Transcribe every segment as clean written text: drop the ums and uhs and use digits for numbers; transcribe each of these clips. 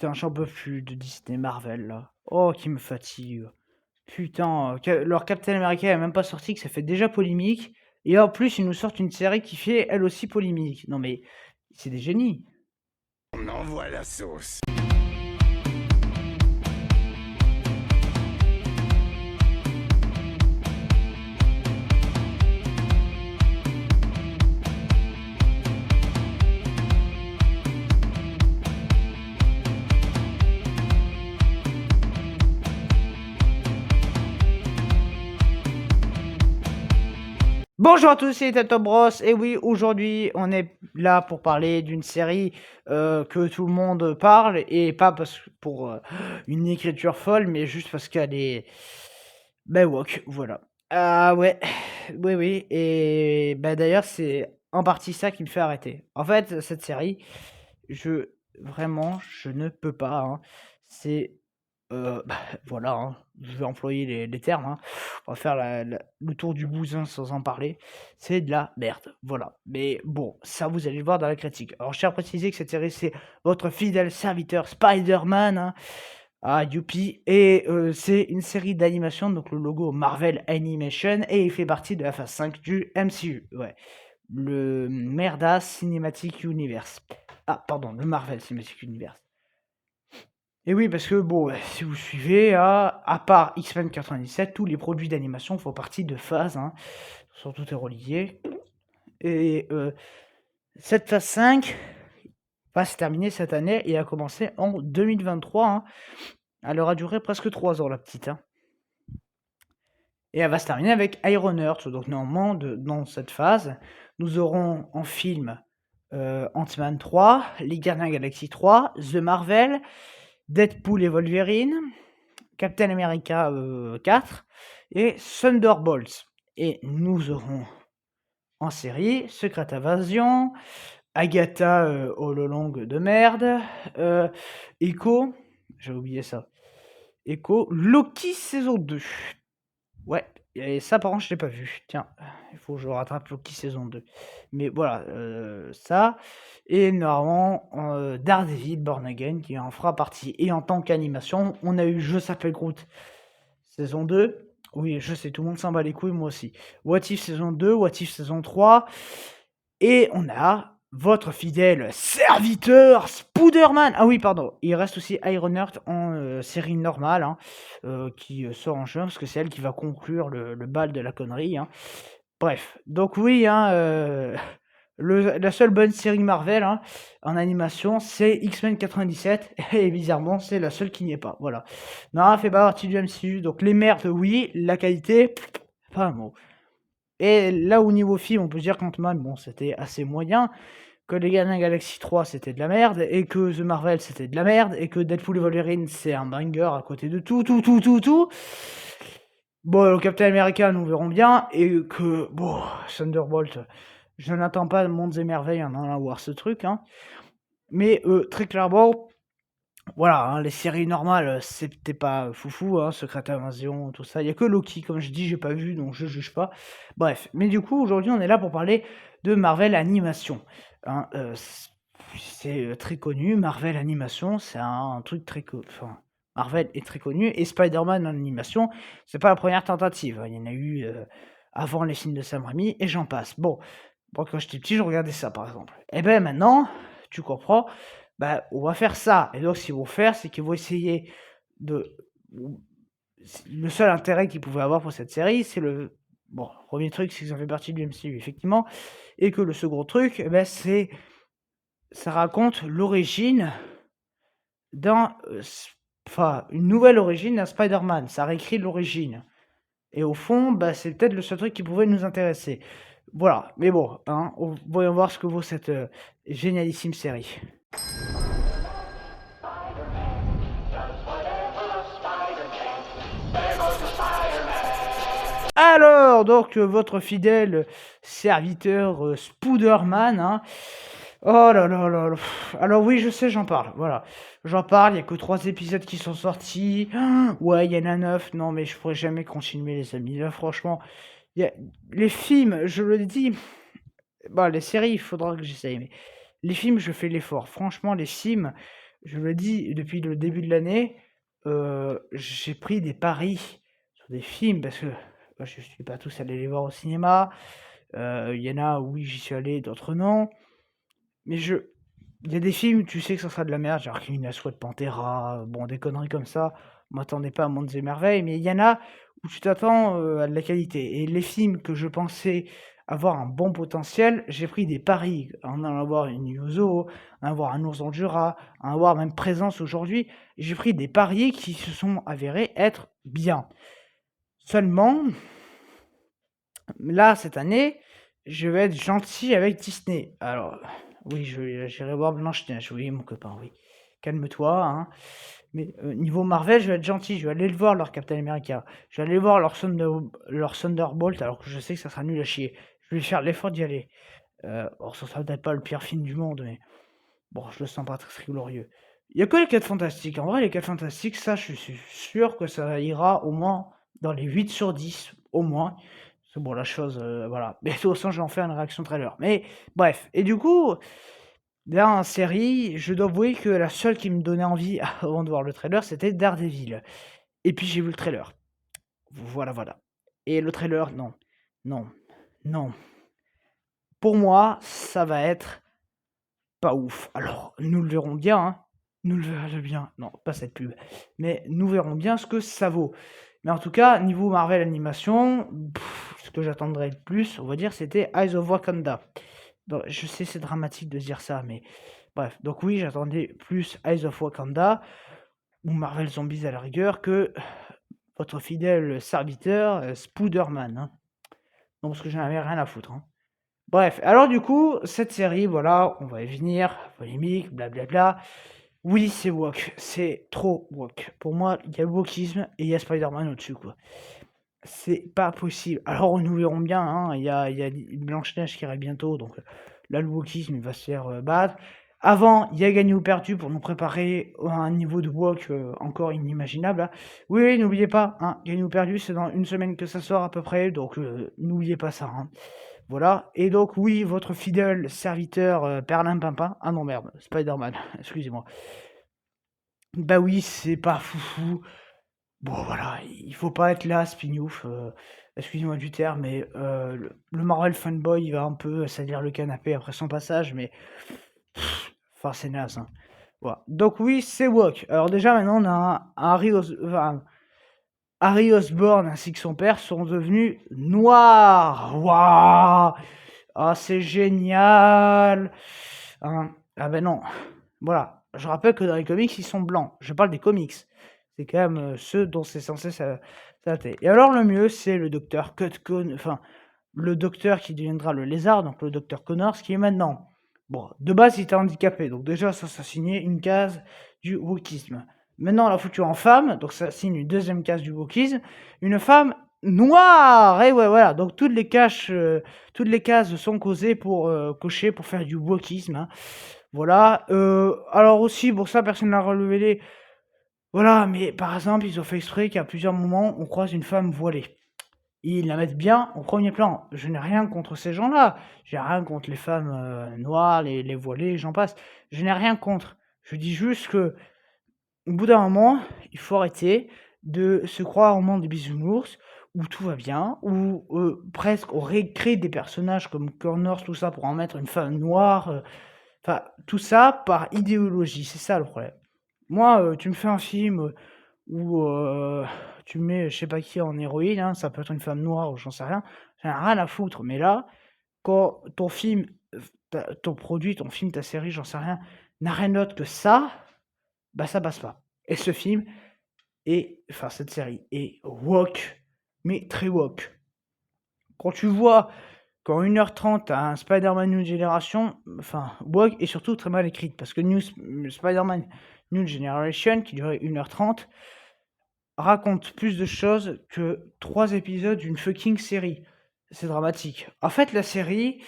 putain, j'en peux plus de Disney Marvel là. Oh, qui me fatigue. Putain, leur Captain America est même pas sorti, que ça fait déjà polémique. Et en plus, ils nous sortent une série qui fait elle aussi polémique. Non mais, c'est des génies. On envoie la sauce. Bonjour à tous, c'est Tato Bros. Et oui, aujourd'hui, on est là pour parler d'une série que tout le monde parle. Et pas pour une écriture folle, mais juste parce qu'elle est... Ben, woke, voilà. Ah ouais, oui, oui. Et ben, d'ailleurs, c'est en partie ça qui me fait arrêter. En fait, cette série, vraiment, je ne peux pas, hein. C'est... bah, voilà, hein, je vais employer les termes, hein. On va faire le tour du bousin sans en parler. C'est de la merde, voilà. Mais bon, ça vous allez le voir dans la critique. Alors je tiens à préciser que cette série, c'est votre fidèle serviteur Spider-Man, hein. Ah, youpi. Et c'est une série d'animation, donc le logo Marvel Animation, et il fait partie de la phase 5 du MCU, ouais. Le Merda Cinematic Universe. Ah, pardon, le Marvel Cinematic Universe. Et oui, parce que bon, si vous suivez, à part X-Men 97, tous les produits d'animation font partie de phases, hein, sont tout est relié. Et cette phase 5 va se terminer cette année et a commencé en 2023, hein. Elle aura duré presque 3 ans, la petite, hein. Et elle va se terminer avec Ironheart. Donc normalement, dans cette phase, nous aurons en film Ant-Man 3, Les Gardiens de la Galaxie 3, The Marvel, Deadpool et Wolverine, Captain America 4 et Thunderbolts. Et nous aurons en série Secret Invasion, Agatha All Along de merde, Echo, j'ai oublié ça, Echo, Loki saison 2. Ouais, et ça par contre je l'ai pas vu. Tiens, il faut que je rattrape Loki saison 2. Mais voilà, ça. Et normalement, Daredevil Born Again qui en fera partie. Et en tant qu'animation, on a eu Je s'appelle Groot saison 2. Oui, je sais, tout le monde s'en bat les couilles, moi aussi. What If saison 2, What If saison 3. Et on a votre fidèle serviteur Spider-Man. Ah oui, pardon. Il reste aussi Ironheart en série normale, hein, qui sort en juin, parce que c'est elle qui va conclure le bal de la connerie, hein. Bref, donc oui, hein, la seule bonne série Marvel, hein, en animation, c'est X-Men 97, et bizarrement, c'est la seule qui n'y est pas. Voilà. Non, elle fait pas partie du MCU, donc les merdes, oui, la qualité, pas un mot. Et là, au niveau film, on peut dire qu'Ant-Man, bon, c'était assez moyen, que les Gardiens de la Galaxie 3, c'était de la merde, et que The Marvel, c'était de la merde, et que Deadpool et Wolverine, c'est un banger à côté de tout. Bon, le Captain America, nous verrons bien, et que, bon, Thunderbolt, je n'attends pas Mondes et Merveilles en allant voir ce truc, hein. Mais très clairement, voilà, hein, les séries normales, c'était pas foufou, hein, Secret Invasion, tout ça. Il y a que Loki, comme je dis, j'ai pas vu, donc je juge pas. Bref, mais du coup, aujourd'hui, on est là pour parler de Marvel Animation, hein. C'est très connu, Marvel Animation, c'est un truc très enfin, Marvel est très connu, et Spider-Man en animation, c'est pas la première tentative, hein. Il y en a eu avant les films de Sam Raimi, et j'en passe. Bon, moi, quand j'étais petit, je regardais ça, par exemple. Et ben maintenant, tu comprends, bah, on va faire ça. Et donc, ce qu'ils vont faire, c'est qu'ils vont essayer de... Le seul intérêt qu'ils pouvaient avoir pour cette série, c'est le... Bon, premier truc, c'est que ça fait partie du MCU, effectivement. Et que le second truc, eh ben, c'est... Ça raconte l'origine d'un... Enfin, une nouvelle origine d'un Spider-Man. Ça réécrit l'origine. Et au fond, bah, c'est peut-être le seul truc qui pouvait nous intéresser. Voilà, mais bon, hein, voyons voir ce que vaut cette génialissime série. Alors, donc, votre fidèle serviteur Spider-Man, hein. Oh là là là là. Alors oui, je sais, j'en parle, voilà. J'en parle, il n'y a que 3 épisodes qui sont sortis. Ouais, il y en a 9. Non, mais je pourrais jamais continuer, les amis. Là, franchement, les films, je le dis... Bah, les séries, il faudra que j'essaye, mais les films, je fais l'effort. Franchement, les films, je le dis depuis le début de l'année, j'ai pris des paris sur des films parce que moi, je suis pas tous allés les voir au cinéma. Il y en a, oui, j'y suis allé, d'autres non. Mais il y a des films, tu sais que ça sera de la merde, genre Clint Eastwood, Pantera, bon, des conneries comme ça. M'attendais pas à Mondes et Merveilles, mais il y en a où tu t'attends à de la qualité. Et les films que je pensais avoir un bon potentiel, j'ai pris des paris. En allant voir une Yuzo, en allant voir un ours dans le Jura, en allant voir même Présence aujourd'hui. J'ai pris des paris qui se sont avérés être bien. Seulement, là, cette année, je vais être gentil avec Disney. Alors, oui, j'irai voir Blanche-Neige, oui, mon copain, oui. Calme-toi, hein. Mais niveau Marvel, je vais être gentil, je vais aller le voir, leur Captain America. Je vais aller voir leur Thunderbolt, alors que je sais que ça sera nul à chier. Je vais faire l'effort d'y aller. Bon, ça sera peut-être pas le pire film du monde, mais bon, je le sens pas très glorieux. Il y a que les 4 Fantastiques. En vrai, les 4 Fantastiques, ça, je suis sûr que ça ira au moins dans les 8 sur 10, au moins. C'est bon, la chose, voilà. Mais de toute façon, je vais en faire une réaction trailer. Mais bref, et du coup, là, en série, je dois avouer que la seule qui me donnait envie avant de voir le trailer, c'était Daredevil. Et puis j'ai vu le trailer. Voilà, voilà. Et le trailer, non, non, non. Pour moi, ça va être pas ouf. Alors, nous le verrons bien, hein. Nous le verrons bien. Non, pas cette pub. Mais nous verrons bien ce que ça vaut. Mais en tout cas, niveau Marvel Animation, ce que j'attendrais le plus, on va dire, c'était Eyes of Wakanda. Donc, je sais, c'est dramatique de dire ça, mais bref. Donc oui, j'attendais plus Eyes of Wakanda ou Marvel Zombies à la rigueur que votre fidèle serviteur Spider-Man. Hein. Non, parce que j'en avais rien à foutre. Hein. Bref, alors du coup, cette série, voilà, on va y venir, polémique, blablabla. Oui, c'est woke, c'est trop woke. Pour moi, il y a le wokisme et il y a Spider-Man au-dessus, quoi. C'est pas possible. Alors, nous verrons bien, hein, il y a Blanche-Neige qui arrive bientôt, donc là, le wokisme, il va se faire battre. Avant, il y a Gagné ou Perdu pour nous préparer à un niveau de woke encore inimaginable. Hein. Oui, oui, n'oubliez pas, hein, Gagné ou Perdu, c'est dans une semaine que ça sort à peu près, donc n'oubliez pas ça. Hein. Voilà, et donc oui, votre fidèle serviteur Perlin Pimpin. Ah non, merde, Spider-Man, excusez-moi. Bah oui, c'est pas foufou. Bon, voilà, il faut pas être là, Spinouf. Excusez-moi du terme, mais le Marvel fanboy, il va un peu salir le canapé après son passage, mais. Enfin, c'est naze. Hein. Voilà. Donc, oui, c'est woke. Alors, déjà, maintenant, on a Harry Osborn ainsi que son père sont devenus noirs. Waouh! Ah, c'est génial! Hein. Ah, ben non. Voilà. Je rappelle que dans les comics, ils sont blancs. Je parle des comics. C'est quand même ceux dont c'est censé s'adapter. Et alors, le mieux, c'est le docteur enfin, le docteur qui deviendra le lézard, donc le docteur Connors, qui est maintenant. Bon, de base, il était handicapé. Donc, déjà, ça signait une case du wokisme. Maintenant, on l'a foutu en femme. Donc, ça signe une deuxième case du wokisme. Une femme noire! Et ouais, voilà. Donc, toutes les cases sont causées pour cocher, pour faire du wokisme. Hein. Voilà. Alors aussi, pour ça, personne n'a relevé. Voilà, mais par exemple, ils ont fait exprès qu'à plusieurs moments, on croise une femme voilée. Ils la mettent bien au premier plan. Je n'ai rien contre ces gens-là. J'ai rien contre les femmes noires, les voilées, j'en passe. Je n'ai rien contre. Je dis juste que, au bout d'un moment, il faut arrêter de se croire au monde des bisounours, où tout va bien, où presque on récrée des personnages comme Connors, tout ça, pour en mettre une femme noire. Enfin, tout ça par idéologie, c'est ça le problème. Moi, tu me fais un film où tu mets je sais pas qui en héroïne, hein, ça peut être une femme noire ou j'en sais rien, j'en ai rien à foutre. Mais là, quand ton film, ton produit, ton film, ta série, j'en sais rien, n'a rien d'autre que ça, bah ça passe pas. Et ce film enfin cette série est woke, mais très woke. Quand tu vois qu'en 1h30, tu as un Spider-Man New Generation, enfin, woke et surtout très mal écrite, parce que Spider-Man New Generation, qui durait 1h30, raconte plus de choses que 3 épisodes d'une fucking série. C'est dramatique. En fait, la série,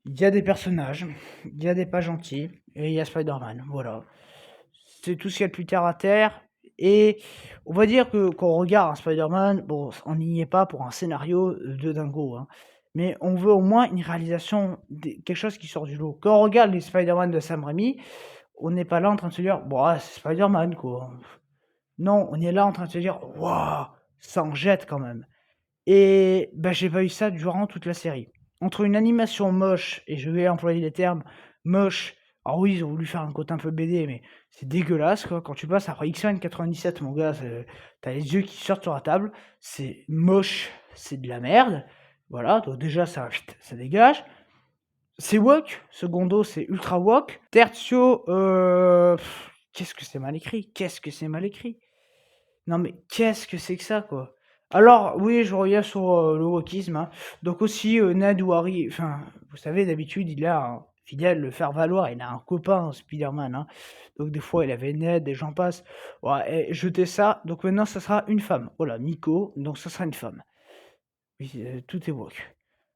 il y a des personnages, il y a des pas gentils, et il y a Spider-Man, voilà. C'est tout ce qu'il y a de plus terre à terre, et on va dire que quand on regarde un Spider-Man, bon, on n'y est pas pour un scénario de dingo, hein. Mais on veut au moins une réalisation, quelque chose qui sort du lot. Quand on regarde les Spider-Man de Sam Raimi, on n'est pas là en train de se dire: «Bon, ah, c'est Spider-Man, quoi». Non, on est là en train de se dire: «Waouh, ça en jette quand même». Et bah, j'ai pas eu ça durant toute la série. Entre une animation moche, et je vais employer les termes moche, alors oui, ils ont voulu faire un côté un peu BD, mais c'est dégueulasse, quoi. Quand tu passes après X-Men 97, mon gars, tu les yeux qui sortent sur la table, c'est moche, c'est de la merde. Voilà, donc déjà ça ça dégage. C'est woke, secondo, c'est ultra woke. Tertio, qu'est-ce que c'est mal écrit? Qu'est-ce que c'est mal écrit? Non mais qu'est-ce que c'est que ça, quoi? Alors oui, je reviens sur, le wokisme, hein. Donc aussi, Ned ou Harry, enfin, vous savez d'habitude il a un fidèle, le faire valoir, il a un copain Spider-Man, hein. Donc des fois il avait Ned et j'en passe. Ouais et jetez ça, donc maintenant ça sera une femme. Voilà, Miko, donc ça sera une femme. Oui, tout est woke.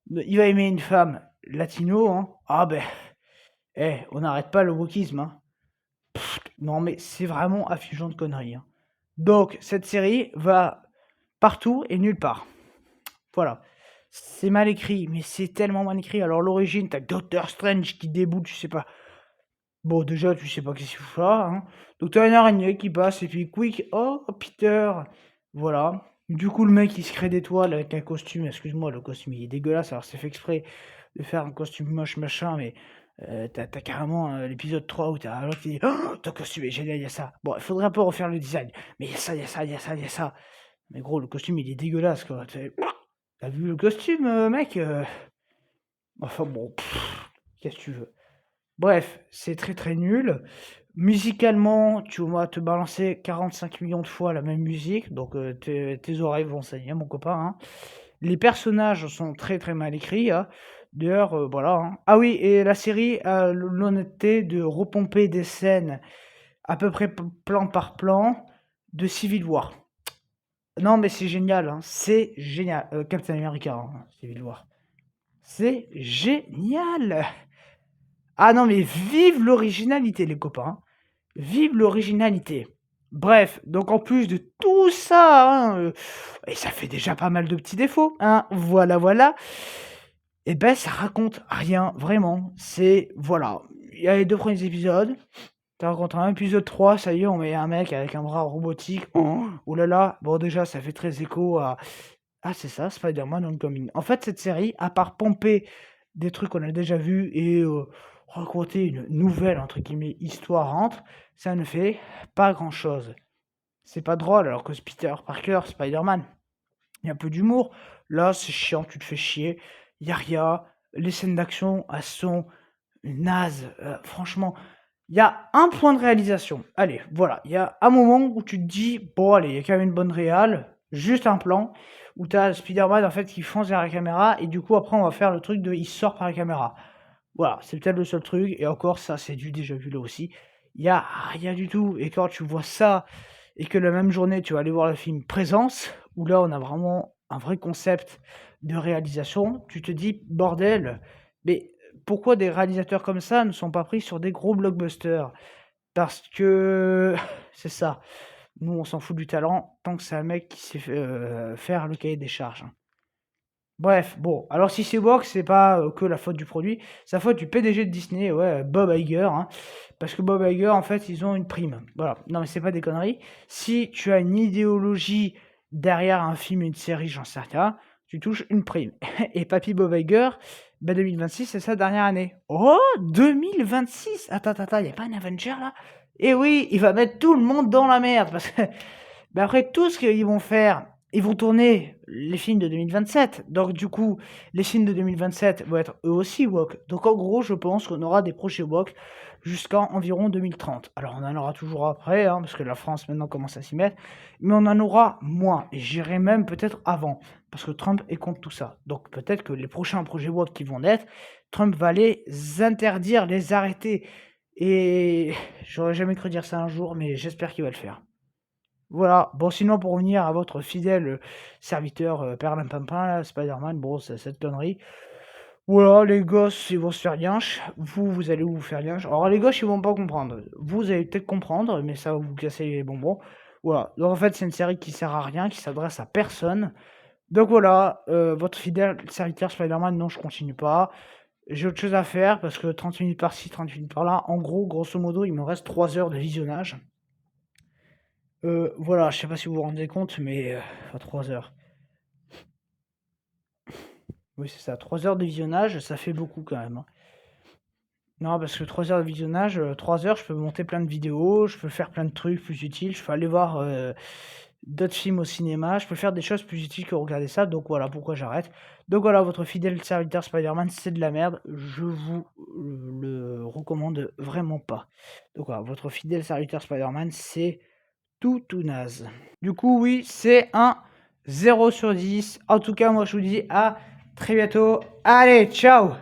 Il va aimer une femme latino, hein. Ah ben, on n'arrête pas le wokisme, hein. Non mais c'est vraiment affligeant de conneries, hein. Donc cette série va partout et nulle part. Voilà. C'est mal écrit, mais c'est tellement mal écrit. Alors l'origine, t'as Doctor Strange qui déboule, tu sais pas. Bon, déjà, tu sais pas qu'est-ce qu'il faut là, hein. Donc t'as une araignée qui passe et puis quick, oh Peter. Voilà. Du coup, le mec il se crée des toiles avec un costume. Excuse-moi, le costume il est dégueulasse. Alors c'est fait exprès de faire un costume moche machin, mais t'as carrément l'épisode 3 où t'as l'autre qui dit oh, ton costume est génial, il y a ça. Bon, il faudrait un peu refaire le design, mais il y a ça, il y a ça, il y a ça, il y a ça. Mais gros, le costume il est dégueulasse quoi. T'as vu le costume, mec? Enfin bon, qu'est-ce que tu veux? Bref, c'est très, très nul. Musicalement, tu vas te balancer 45 millions de fois la même musique, donc tes oreilles vont saigner, mon copain, hein. Les personnages sont très, très mal écrits, hein. D'ailleurs, voilà, hein. Ah oui, et la série a l'honnêteté de repomper des scènes à peu près plan par plan de Civil War. Non, mais c'est génial, hein, c'est génial. Captain America, hein, Civil War. C'est génial! Ah non, mais vive l'originalité, les copains. Vive l'originalité. Bref, donc en plus de tout ça, hein, et ça fait déjà pas mal de petits défauts, hein, voilà, voilà. Et ben, ça raconte rien, vraiment. C'est, voilà, il y a les 2 premiers épisodes. Tu rencontres un épisode 3, ça y est, on met un mec avec un bras robotique. Oh là là, bon déjà, ça fait très écho à ah c'est ça, Spider-Man Homecoming. En fait, cette série, à part pomper des trucs qu'on a déjà vus et raconter une «nouvelle» entre guillemets «histoire» ça ne fait pas grand-chose. C'est pas drôle alors que Peter Parker, Spider-Man, il y a un peu d'humour. Là, c'est chiant, tu te fais chier, il y a rien, les scènes d'action, elles sont nazes, franchement. Il y a un point de réalisation. Allez, voilà, il y a un moment où tu te dis: «Bon allez, il y a quand même une bonne réal», juste un plan où tu as Spider-Man en fait qui fonce vers la caméra et du coup après on va faire le truc de il sort par la caméra. Voilà, c'est peut-être le seul truc et encore ça c'est du déjà vu là aussi. Il y a rien du tout et quand tu vois ça et que la même journée tu vas aller voir le film Présence, où là on a vraiment un vrai concept de réalisation, tu te dis: «Bordel, mais pourquoi des réalisateurs comme ça ne sont pas pris sur des gros blockbusters?» Parce que c'est ça, nous on s'en fout du talent tant que c'est un mec qui sait faire le cahier des charges, hein. Bref, bon, alors si c'est woke, c'est pas, que la faute du produit, c'est la faute du PDG de Disney, ouais, Bob Iger, hein. Parce que Bob Iger, en fait, ils ont une prime. Voilà. Non, mais c'est pas des conneries. Si tu as une idéologie derrière un film, une série, j'en sais rien, tu touches une prime. Et papy Bob Iger, bah 2026, c'est sa dernière année. Oh! 2026? Attends, attends, attends, y a pas un Avenger là? Eh oui, il va mettre tout le monde dans la merde parce que bah, après tout ce qu'ils vont faire, ils vont tourner les films de 2027. Donc du coup, les films de 2027 vont être eux aussi woke. Donc en gros, je pense qu'on aura des projets woke jusqu'en environ 2030. Alors on en aura toujours après, hein, parce que la France maintenant commence à s'y mettre, mais on en aura moins. Et j'irai même peut-être avant, parce que Trump est contre tout ça. Donc peut-être que les prochains projets woke qui vont naître, Trump va les interdire, les arrêter. Et j'aurais jamais cru dire ça un jour, mais j'espère qu'il va le faire. Voilà. Bon, sinon, pour revenir à votre fidèle serviteur perlimpinpin, là, Spider-Man, bon, c'est cette connerie. Voilà, les gosses, ils vont se faire lynch. Vous allez vous faire lynch. Alors, les gosses, ils vont pas comprendre. Vous allez peut-être comprendre, mais ça va vous casser les bonbons. Voilà. Donc, en fait, c'est une série qui sert à rien, qui s'adresse à personne. Donc, voilà, votre fidèle serviteur Spider-Man, non, je continue pas. j'ai autre chose à faire parce que 30 minutes par-ci, 30 minutes par-là. En gros, grosso modo, il me reste 3 heures de visionnage. Voilà, je sais pas si vous vous rendez compte, mais enfin 3 heures. Oui, c'est ça, 3 heures de visionnage, ça fait beaucoup quand même, hein. Non, parce que 3 heures de visionnage, 3 heures, je peux monter plein de vidéos, je peux faire plein de trucs plus utiles, je peux aller voir, d'autres films au cinéma, je peux faire des choses plus utiles que regarder ça, donc voilà pourquoi j'arrête. Donc voilà, votre fidèle serviteur Spider-Man, c'est de la merde, je vous, le recommande vraiment pas. Donc voilà, votre fidèle serviteur Spider-Man, c'est tout naze. Du coup, oui, c'est un 0 sur 10. En tout cas, moi, je vous dis à très bientôt. Allez, ciao!